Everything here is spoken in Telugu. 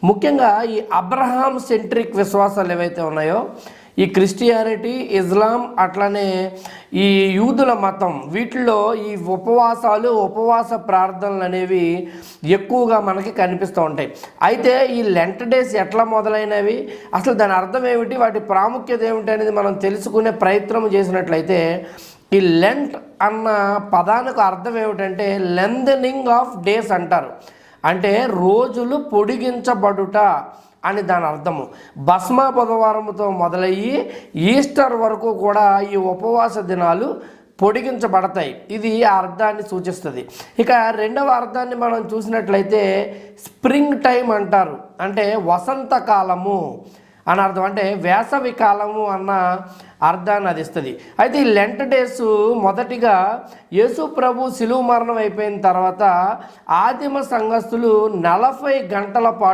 ముఖ్యంగా ఈ అబ్రహాం సెంట్రిక్ విశ్వాసాలు ఏవైతే ఉన్నాయో, ఈ క్రిస్టియానిటీ, ఇస్లాం, అట్లనే ఈ యూదుల మతం, వీటిల్లో ఈ ఉపవాస ప్రార్థనలు అనేవి ఎక్కువగా మనకి కనిపిస్తూ ఉంటాయి. అయితే ఈ లెంట్ డేస్ ఎట్లా మొదలైనవి, అసలు దాని అర్థం ఏమిటి, వాటి ప్రాముఖ్యత ఏమిటి అనేది మనం తెలుసుకునే ప్రయత్నం చేసినట్లయితే, ఈ లెంట్ అన్న పదానికి అర్థం ఏమిటంటే లెంథనింగ్ ఆఫ్ డేస్ అంటారు. అంటే రోజులు పొడిగించబడుట అని దాని అర్థము. భస్మ బుధవారంతో మొదలయ్యి ఈస్టర్ వరకు కూడా ఈ ఉపవాస దినాలు పొడిగించబడతాయి. ఇది ఆ అర్థాన్ని సూచిస్తుంది. ఇక రెండవ అర్థాన్ని మనం చూసినట్లయితే స్ప్రింగ్ టైం అంటారు. అంటే వసంతకాలము అని అర్థం, అంటే వేసవి కాలము అన్న అర్థాన్ని అది ఇస్తుంది. అయితే ఈ లెంట్ డేస్ మొదటిగా యేసు ప్రభు శిలువ మరణం అయిపోయిన తర్వాత ఆదిమ సంఘస్థులు 40 గంటల పాటు